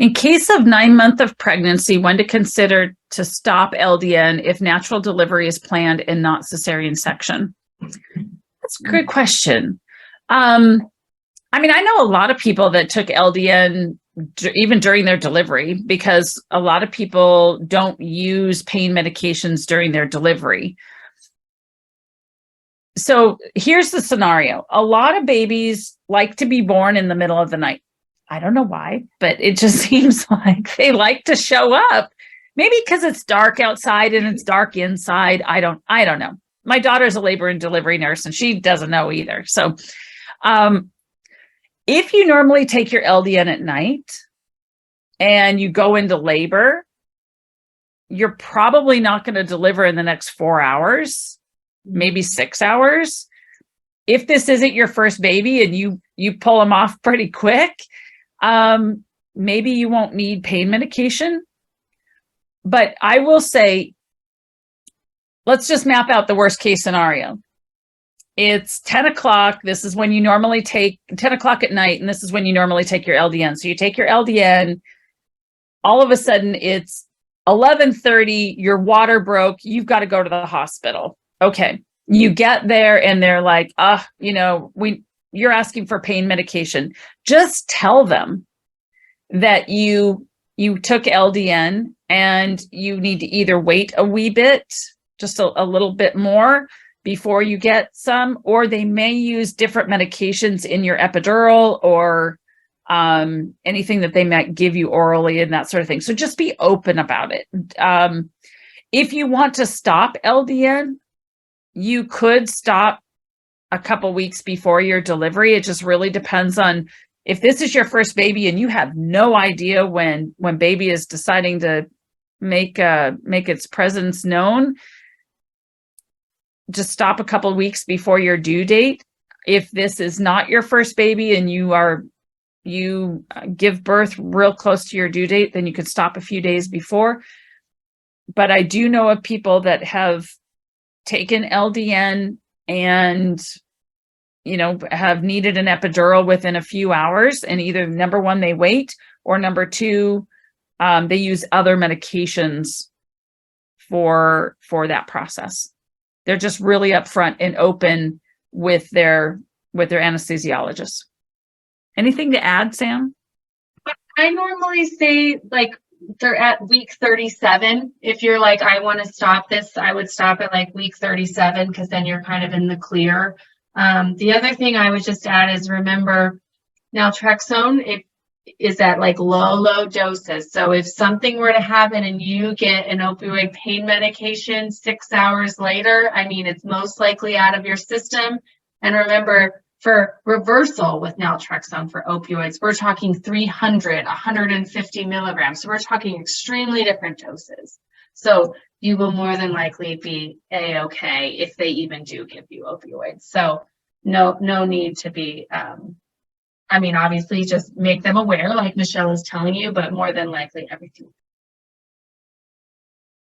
In case of 9 months of pregnancy, when to consider to stop LDN if natural delivery is planned and not cesarean section? That's a good question. I mean, I know a lot of people that took LDN even during their delivery, because a lot of people don't use pain medications during their delivery. So here's the scenario. A lot of babies like to be born in the middle of the night. I don't know why, but it just seems like they like to show up. Maybe because it's dark outside and it's dark inside. I don't know. My daughter's a labor and delivery nurse and she doesn't know either. So if you normally take your LDN at night and you go into labor, you're probably not going to deliver in the next 4 hours, maybe 6 hours. If this isn't your first baby and you pull them off pretty quick, maybe you won't need pain medication. But I will say, let's just map out the worst case scenario. It's 10 o'clock. This is when you normally take 10 o'clock at night. And this is when you normally take your LDN. So you take your LDN, all of a sudden it's 11:30, your water broke. You've got to go to the hospital. Okay. You get there and they're like, you're asking for pain medication. Just tell them that you took LDN and you need to either wait a wee bit, just a little bit more before you get some, or they may use different medications in your epidural or anything that they might give you orally and that sort of thing. So just be open about it. If you want to stop LDN, you could stop a couple weeks before your delivery. It just really depends on if this is your first baby and you have no idea when baby is deciding to make its presence known. Just stop a couple of weeks before your due date. If this is not your first baby and you give birth real close to your due date, then you could stop a few days before. But I do know of people that have taken LDN and have needed an epidural within a few hours, and either number one, they wait, or number two, they use other medications for that process. They're just really upfront and open with their anesthesiologist. Anything to add, Sam? I normally say they're at week 37. If you're like, I want to stop this, I would stop at week 37, because then you're kind of in the clear. The other thing I would just add is, remember, naltrexone, it is at low doses. So if something were to happen and you get an opioid pain medication 6 hours later, it's most likely out of your system. And remember, for reversal with naltrexone for opioids, we're talking 300, 150 milligrams. So we're talking extremely different doses. So you will more than likely be A-okay if they even do give you opioids. So no need to be, obviously just make them aware, like Michelle is telling you, but more than likely everything